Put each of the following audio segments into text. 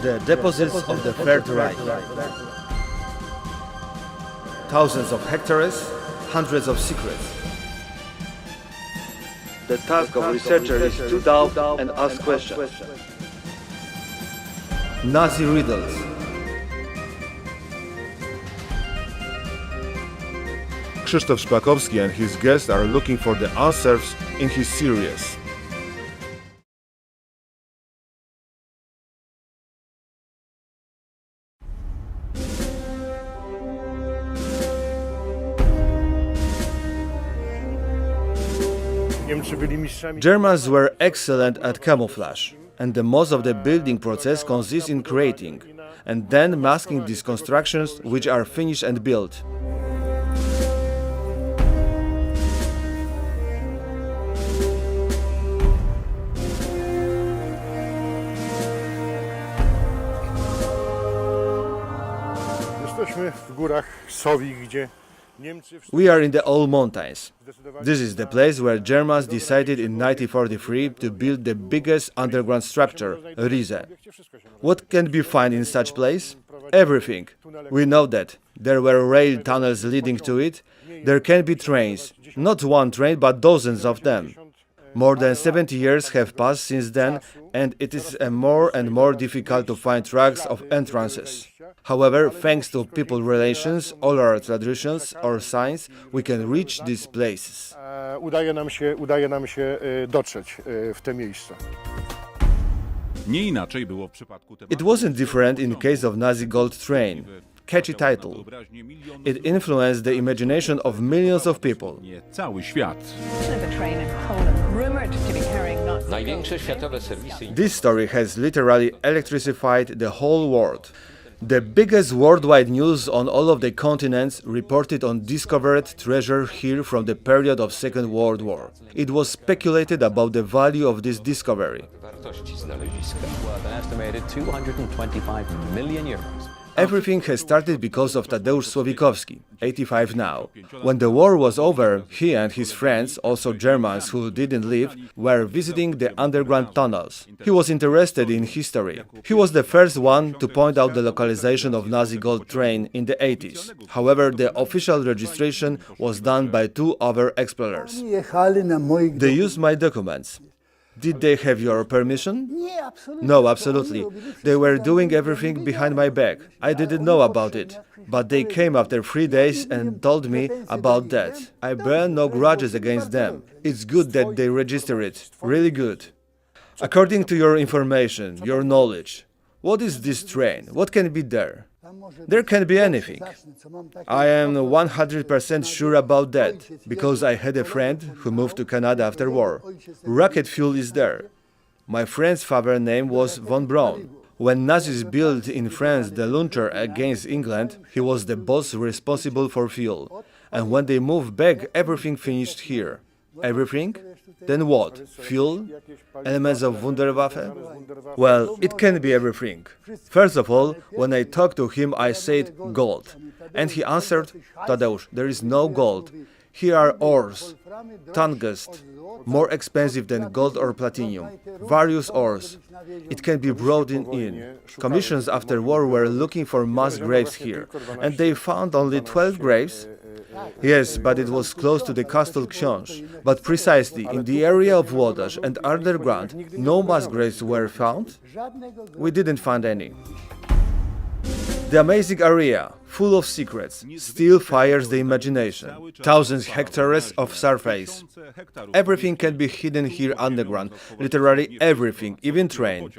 The deposits of the Third Reich. Thousands of hectares, hundreds of secrets. The task of researcher is to doubt and ask questions. Nazi riddles. Krzysztof Szpakowski and his guests are looking for the answers in his series. Germans were excellent at camouflage, and the most of the building process consists in creating and then masking these constructions which are finished and built. We are in the old mountains. This is the place where Germans decided in 1943 to build the biggest underground structure, Riese. What can be found in such place? Everything. We know that. There were rail tunnels leading to it. There can be trains. Not one train, but dozens of them. More than 70 years have passed since then, and it is more and more difficult to find tracks of entrances. However, thanks to people relations, oral traditions or signs, we can reach these places. Udaje nam się dotrzeć w te miejsca. It wasn't different in case of Nazi Gold Train. Catchy title. It influenced the imagination of millions of people. This story has literally electrified the whole world. The biggest worldwide news on all of the continents reported on discovered treasure here from the period of Second World War. It was speculated about the value of this discovery. An estimated 225 million euros. Everything has started because of Tadeusz Słowikowski, 85 now. When the war was over, he and his friends, also Germans who didn't leave, were visiting the underground tunnels. He was interested in history. He was the first one to point out the localization of Nazi Gold Train in the 80s. However, the official registration was done by two other explorers. They used my documents. Did they have your permission? No, absolutely. They were doing everything behind my back. I didn't know about it. But they came after 3 days and told me about that. I bear no grudges against them. It's good that they register it. Really good. According to your information, your knowledge, what is this train? What can be there? There can be anything. I am 100% sure about that, because I had a friend who moved to Canada after war. Rocket fuel is there. My friend's father's name was von Braun. When Nazis built in France the launcher against England, he was the boss responsible for fuel. And when they moved back, everything finished here. Everything? Then what? Fuel? Elements of Wunderwaffe? Well, it can be everything. First of all, when I talked to him, I said gold. And he answered, Tadeusz, there is no gold. Here are ores, tungsten, more expensive than gold or platinum, various ores. It can be brought in. Commissions after war were looking for mass graves here, and they found only 12 graves. Yes, but it was close to the Castle Książ. But precisely in the area of Włodarz and underground, no mass graves were found. We didn't find any. The amazing area, full of secrets, still fires the imagination. Thousands hectares of surface. Everything can be hidden here underground, literally everything, even train.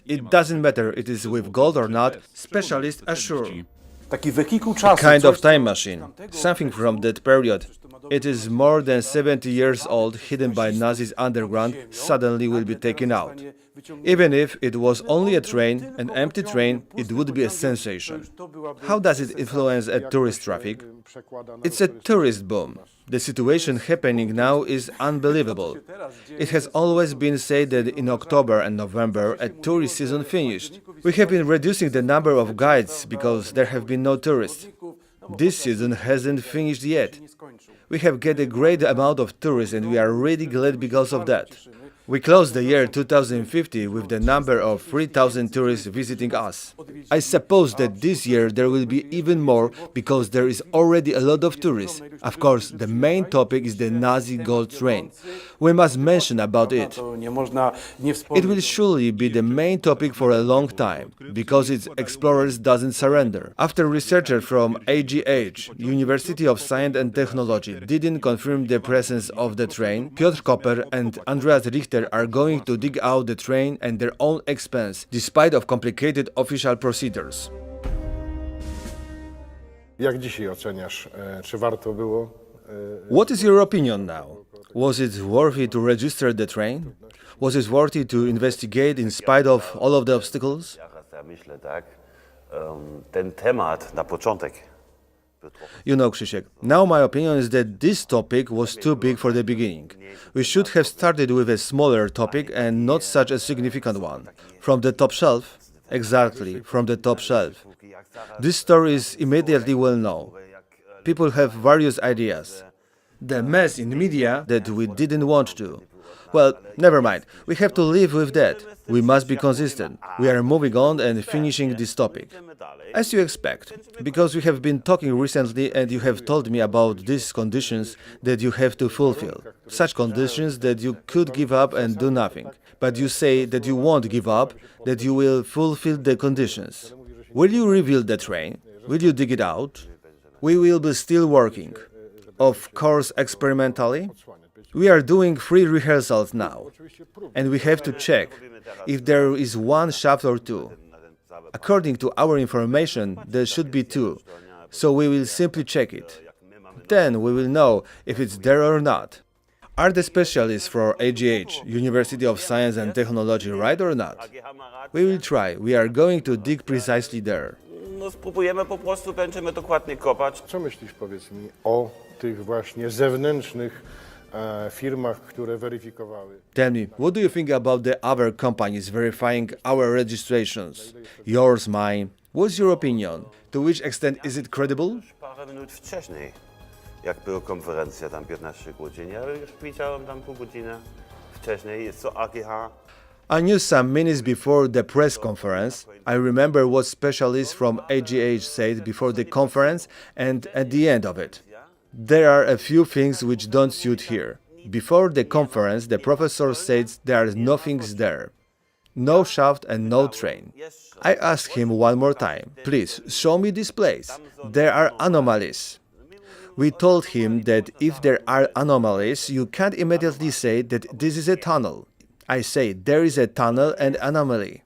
It doesn't matter it is with gold or not, specialists assure. A kind of time machine, something from that period. It is more than 70 years old, hidden by Nazis underground, suddenly will be taken out. Even if it was only a train, an empty train, it would be a sensation. How does it influence tourist traffic? It's a tourist boom. The situation happening now is unbelievable. It has always been said that in October and November a tourist season finished. We have been reducing the number of guides because there have been no tourists. This season hasn't finished yet. We have get a great amount of tourists and we are really glad because of that. We closed the year 2050 with the number of 3,000 tourists visiting us. I suppose that this year there will be even more because there is already a lot of tourists. Of course, the main topic is the Nazi gold train. We must mention about it. It will surely be the main topic for a long time, because its explorers doesn't surrender. After researchers from AGH, University of Science and Technology, didn't confirm the presence of the train, Piotr Koper and Andreas Richter are going to dig out the train at their own expense, despite of complicated official procedures. Jak dzisiaj oceniasz, czy warto było? What is your opinion now? Was it worthy to register the train? Was it worthy to investigate in spite of all of the obstacles? Ja myślę tak, ten temat na początek był trochę. You know, Krzysiek, now my opinion is that this topic was too big for the beginning. We should have started with a smaller topic and not such a significant one. From the top shelf? Exactly, from the top shelf. This story is immediately well known. People have various ideas. The mess in media that we didn't want to. Well, never mind. We have to live with that. We must be consistent. We are moving on and finishing this topic. As you expect, because we have been talking recently and you have told me about these conditions that you have to fulfill. Such conditions that you could give up and do nothing. But you say that you won't give up, that you will fulfill the conditions. Will you reveal the train? Will you dig it out? We will be still working. Of course, experimentally. We are doing 3 rehearsals now, and we have to check if there is 1 shaft or 2. According to our information, there should be 2, so we will simply check it. Then we will know if it's there or not. Are the specialists for AGH, University of Science and Technology, right or not? We will try. We are going to dig precisely there. No spróbujemy po prostu, będziemy dokładnie kopać. Co myślisz, powiedz mi, o tych właśnie zewnętrznych firmach, które weryfikowały? Tell me, what do you think about the other companies verifying our registrations? Yours, mine. What's your opinion? To which extent is it credible? Parę minut wcześniej, jak była konferencja, tam 15 godzin, ja już widziałem tam pół godziny wcześniej, jest to AGH. I knew some minutes before the press conference. I remember what specialists from AGH said before the conference and at the end of it. There are a few things which don't suit here. Before the conference, the professor said there are nothing there. No shaft and no train. I asked him one more time, please show me this place. There are anomalies. We told him that if there are anomalies, you can't immediately say that this is a tunnel. I say there is a tunnel and anomaly.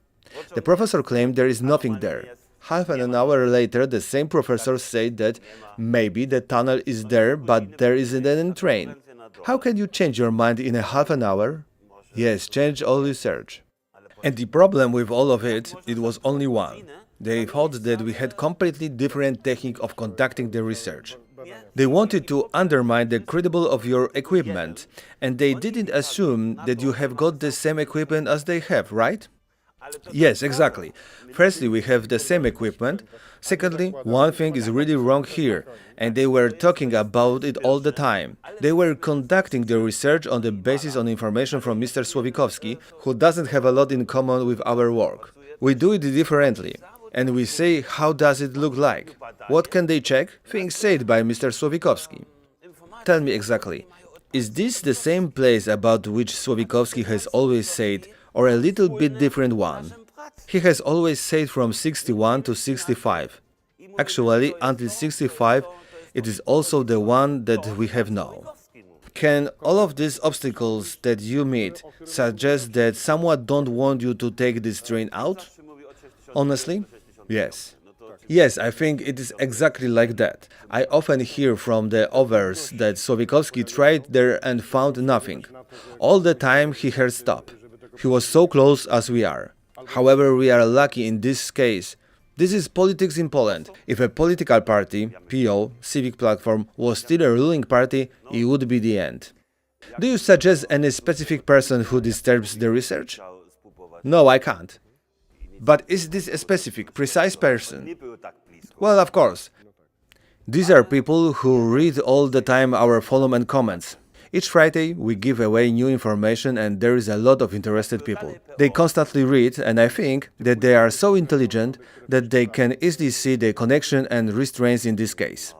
The professor claimed there is nothing there. Half an hour later, the same professor said that maybe the tunnel is there, but there isn't any train. How can you change your mind in a half an hour? Yes, change all research. And the problem with all of it, it was only one. They thought that we had completely different technique of conducting the research. They wanted to undermine the credibility of your equipment, and they didn't assume that you have got the same equipment as they have, right? Yes, exactly. Firstly, we have the same equipment. Secondly, one thing is really wrong here, and they were talking about it all the time. They were conducting the research on the basis of information from Mr. Słowikowski, who doesn't have a lot in common with our work. We do it differently, and we say how does it look like. What can they check? Things said by Mr. Słowikowski. Tell me exactly, is this the same place about which Słowikowski has always said, or a little bit different one? He has always said from 61 to 65. Actually, until 65, it is also the one that we have now. Can all of these obstacles that you meet suggest that someone don't want you to take this train out? Honestly? Yes. Yes, I think it is exactly like that. I often hear from the others that Słowikowski tried there and found nothing. All the time he heard stop. He was so close as we are. However, we are lucky in this case. This is politics in Poland. If a political party, PO, Civic Platform, was still a ruling party, it would be the end. Do you suggest any specific person who disturbs the research? No, I can't. But is this a specific, precise person? Well, of course. These are people who read all the time our forum and comments. Each Friday, we give away new information and there is a lot of interested people. They constantly read and I think that they are so intelligent that they can easily see the connection and restraints in this case.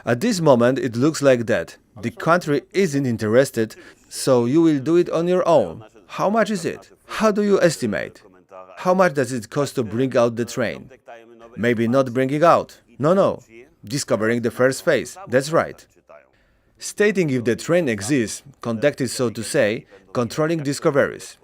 At this moment, it looks like that. The country isn't interested, so you will do it on your own. How much is it? How do you estimate? How much does it cost to bring out the train? Maybe not bringing out. No. Discovering the first phase. That's right. Stating if the train exists, conducted so to say, controlling discoveries.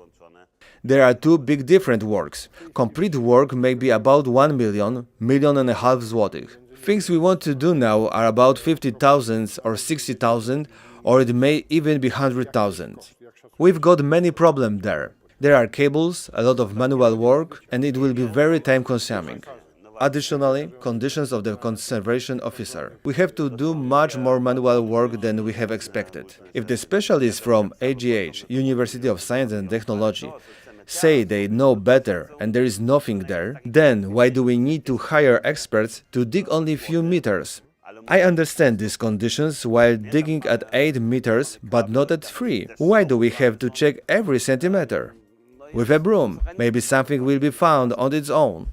There are two big different works. Complete work may be about 1 million, million and a half złotych. Things we want to do now are about 50,000 or 60,000, or it may even be 100,000. We've got many problems there. There are cables, a lot of manual work, and it will be very time-consuming. Additionally, conditions of the conservation officer. We have to do much more manual work than we have expected. If the specialists from AGH, University of Science and Technology, say they know better and there is nothing there, then why do we need to hire experts to dig only a few meters? I understand these conditions while digging at 8 meters, but not at 3. Why do we have to check every centimeter? With a broom, maybe something will be found on its own.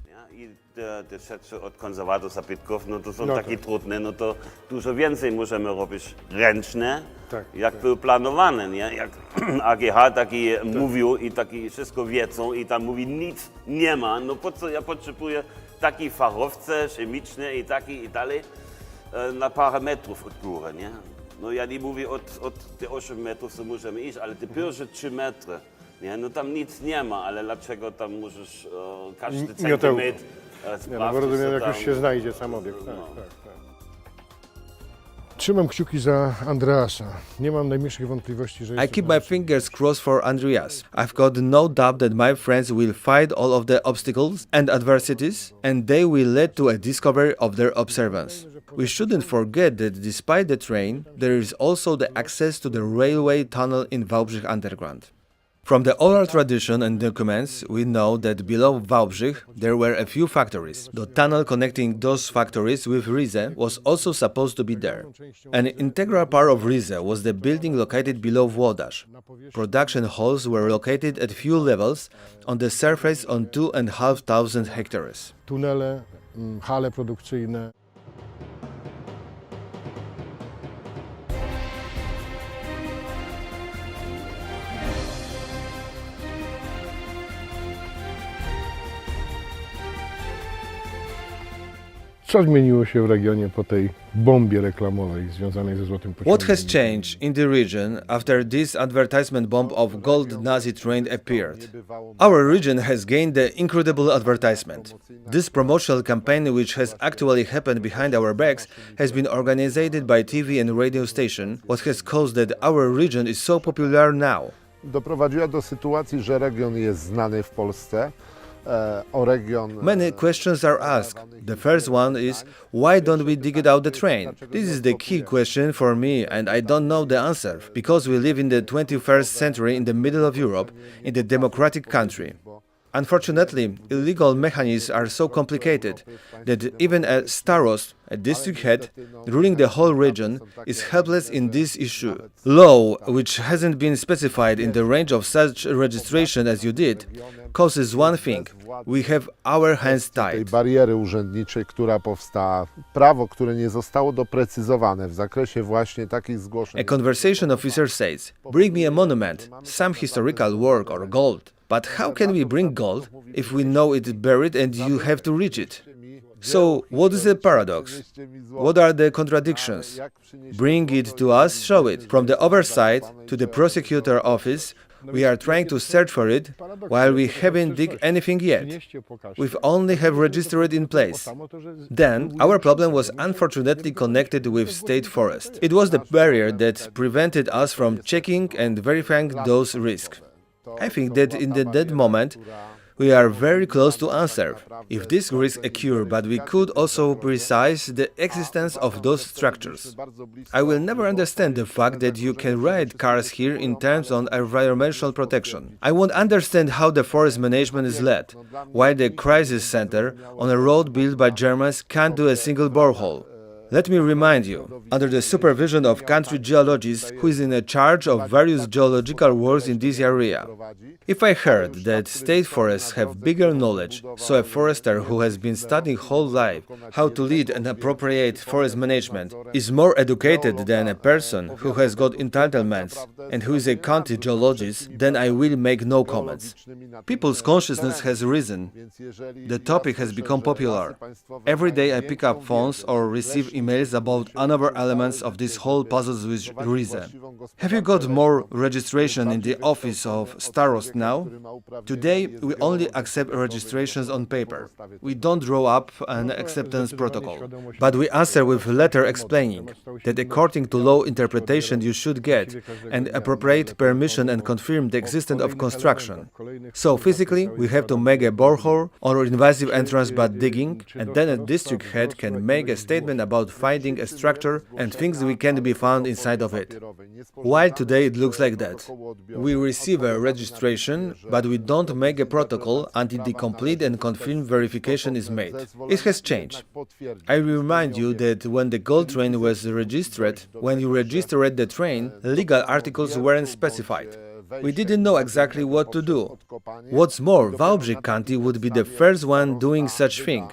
Te rzeczy od konserwator zabytków, no to są takie trudne, no to dużo więcej możemy robić ręczne, jak było planowane, nie? Jak AGH taki mówił i taki wszystko wiedzą i tam mówi nic nie ma, no po co ja potrzebuję takie fachowce chemiczne i takie i dalej na parę metrów od góry, nie? No ja nie mówię od te 8 metrów, co możemy iść, ale te pierwsze 3 metry, nie? No tam nic nie ma, ale dlaczego tam możesz każdy centymetr Nie, no bo rozumiem, jak już się znajdzie sam obiekt. Tak. Trzymam kciuki za Andreasa. Nie mam najmniejszych wątpliwości, że I keep my fingers crossed for Andreas. I've got no doubt that my friends will fight all of the obstacles and adversities, and they will lead to a discovery of their observance. We shouldn't forget that despite the train, there is also the access to the railway tunnel in Wałbrzych Underground. From the oral tradition and documents, we know that below Wałbrzych there were a few factories. The tunnel connecting those factories with Rize was also supposed to be there. An integral part of Rize was the building located below Włodarz. Production halls were located at few levels on the surface on 2,500 hectares. Tunele, hale produkcyjne. Co zmieniło się w regionie po tej bombie reklamowej związanej ze Złotym Pociągiem? What has changed in the region after this advertisement bomb of Gold Nazi train appeared? Our region has gained the incredible advertisement. This promotional campaign, which has actually happened behind our backs, has been organized by TV and radio station, what has caused that our region is so popular now. Doprowadziła do sytuacji, że region jest znany w Polsce. Many questions are asked. The first one is, why don't we dig it out the train? This is the key question for me and I don't know the answer, because we live in the 21st century in the middle of Europe, in the democratic country. Unfortunately, illegal mechanisms are so complicated that even a starost, a district head, ruling the whole region, is helpless in this issue. Law, which hasn't been specified in the range of such registration as you did, causes one thing. We have our hands Tej tied. bariery urzędniczej, która powstała, prawo, które nie zostało doprecyzowane w zakresie właśnie takich zgłoszeń. A conversation officer says, bring me a monument, some historical work or gold. But how can we bring gold if we know it's buried and you have to reach it? So, what is the paradox? What are the contradictions? Bring it to us, show it. From the oversight to the prosecutor office, we are trying to search for it, while we haven't dig anything yet. We've only have registered in place. Then, our problem was unfortunately connected with state forest. It was the barrier that prevented us from checking and verifying those risks. I think that in that moment, we are very close to answer. If this risk occur, but we could also precise the existence of those structures. I will never understand the fact that you can ride cars here in terms on environmental protection. I won't understand how the forest management is led, why the crisis center on a road built by Germans can't do a single borehole. Let me remind you, under the supervision of country geologist who is in charge of various geological works in this area. If I heard that state forests have bigger knowledge, so a forester who has been studying whole life how to lead and appropriate forest management is more educated than a person who has got entitlements and who is a county geologist, then I will make no comments. People's consciousness has risen. The topic has become popular. Every day I pick up phones or receive emails about another elements of this whole puzzle with reason. Have you got more registration in the office of Starost now? Today we only accept registrations on paper. We don't draw up an acceptance protocol. But we answer with a letter explaining that according to law interpretation you should get and appropriate permission and confirm the existence of construction. So physically we have to make a borehole or invasive entrance by digging, and then a district head can make a statement about finding a structure and things we can be found inside of it. While today it looks like that. We receive a registration, but we don't make a protocol until the complete and confirmed verification is made. It has changed. I remind you that when the gold train was registered, when you registered the train, legal articles weren't specified. We didn't know exactly what to do. What's more, Wałbrzych County would be the first one doing such thing.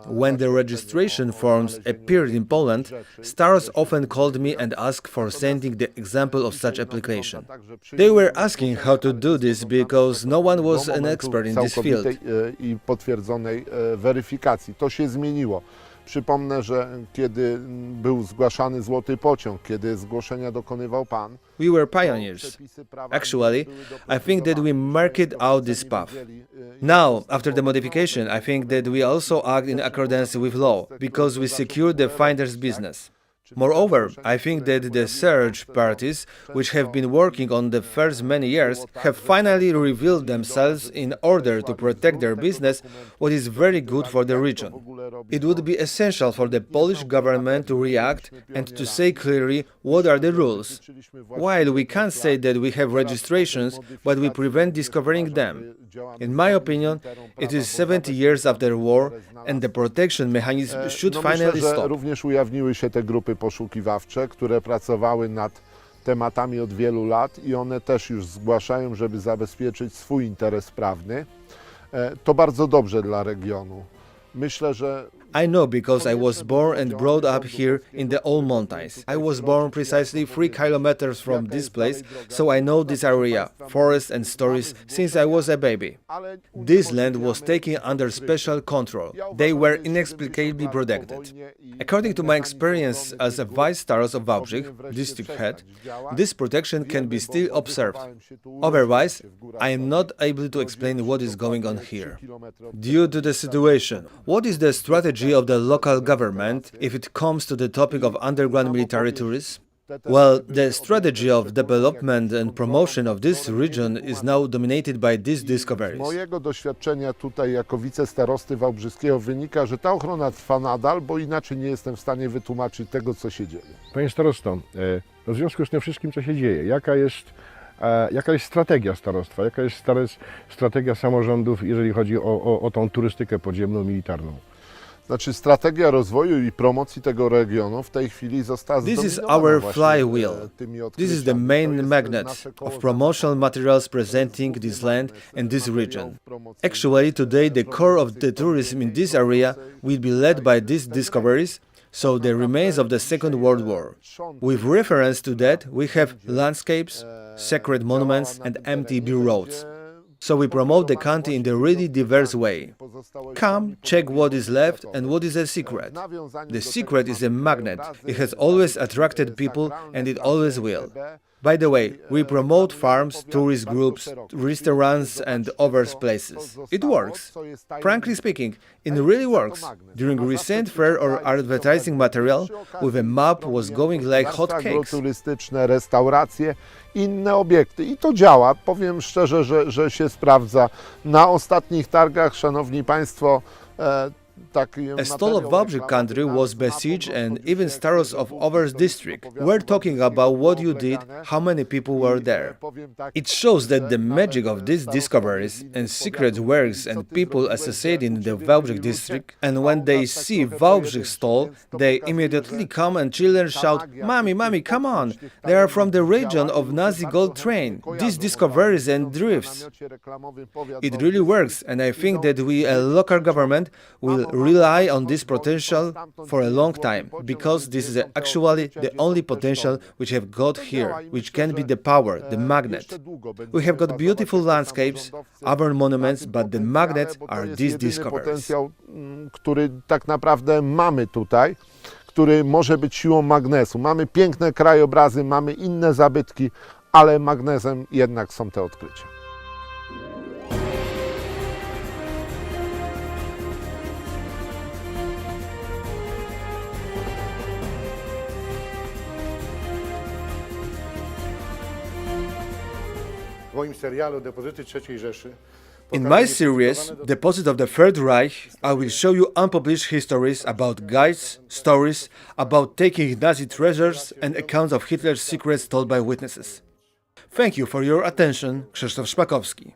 When the registration forms appeared in Poland, stars often called me and asked for sending the example of such application. They were asking how to do this because no one was an expert in this field. I potwierdzonej weryfikacji. To się zmieniło. Przypomnę, że kiedy był zgłaszany złoty pociąg, kiedy zgłoszenia dokonywał pan. We were pioneers. Actually, I think that we marked out this path. Now, after the modification, I think that we also act in accordance with law, because we secured the finder's business. Moreover, I think that the search parties, which have been working on the first many years, have finally revealed themselves in order to protect their business, what is very good for the region. It would be essential for the Polish government to react and to say clearly what are the rules. While we can't say that we have registrations, but we prevent discovering them. In my opinion, it is 70 years after war and the protection mechanism should finally Myślę, że stop. również ujawniły się te grupy poszukiwawcze, które pracowały nad tematami od wielu lat i one też już zgłaszają, żeby zabezpieczyć swój interes prawny. To bardzo dobrze dla regionu. Myślę, że I know because I was born and brought up here in the Old Mountains. I was born precisely 3 kilometers from this place, so I know this area, forests and stories, since I was a baby. This land was taken under special control. They were inexplicably protected. According to my experience as a vice starost of Wałbrzych, district head, this protection can be still observed. Otherwise, I am not able to explain what is going on here. Due to the situation, what is the strategy of the local government if it comes to the topic of underground military tourism? Well, the strategy of development and promotion of this region is now dominated by these z discoveries. mojego doświadczenia tutaj jako wicestarosty wałbrzyskiego wynika, że ta ochrona trwa nadal, bo inaczej nie jestem w stanie wytłumaczyć tego, co się dzieje. Panie starosto, w związku z tym wszystkim, co się dzieje, jaka jest strategia starostwa, jaka jest strategia samorządów, jeżeli chodzi o tą turystykę podziemną, militarną? Znaczy strategia rozwoju i promocji tego regionu w tej chwili została This is zdominowana our właśnie, flywheel. tymi This is the odkryciami. main To jest magnet nasze koło of promotional materials presenting this land and this region. materiałów promocyjnych. Actually, today the core of the tourism in this area will be led by these discoveries, so the remains of the Second World War. With reference to that, we have landscapes, sacred monuments and MTB roads. So we promote the country in a really diverse way. Come, check what is left and what is a secret. The secret is a magnet. It has always attracted people and it always will. By the way, we promote farms, tourist groups, restaurants and other places. It works. Frankly speaking, it really works. During recent fair or advertising material, with a map was going like hot cakes. Agroturystyczne, restauracje, inne obiekty i to działa. Powiem szczerze, że się sprawdza. Na ostatnich targach, szanowni państwo, A stole of Wałbrzych country was besieged and even staros of Overs district were talking about what you did, how many people were there. It shows that the magic of these discoveries and secret works and people associated in the Wałbrzych district, and when they see Wałbrzych stole, they immediately come and children shout, "Mommy, mommy, come on! They are from the region of Nazi gold train, these discoveries and drifts." It really works, and I think that we, a local government, will rely on this potential for a long time, because this is actually the only potential which have got here, which can be the power, the magnet. We have got beautiful landscapes, other monuments, but the magnets are these discoveries. Potencjał, który tak naprawdę mamy tutaj, który może być siłą magnesu. Mamy piękne krajobrazy, mamy inne zabytki, ale magnesem jednak są te odkrycia. W moim serialu Depozyty III Rzeszy In my series, Deposit of the Third Reich, I will show you unpublished histories about guides, stories about taking Nazi treasures and accounts of Hitler's secrets told by witnesses. Thank you for your attention, Krzysztof Szpakowski.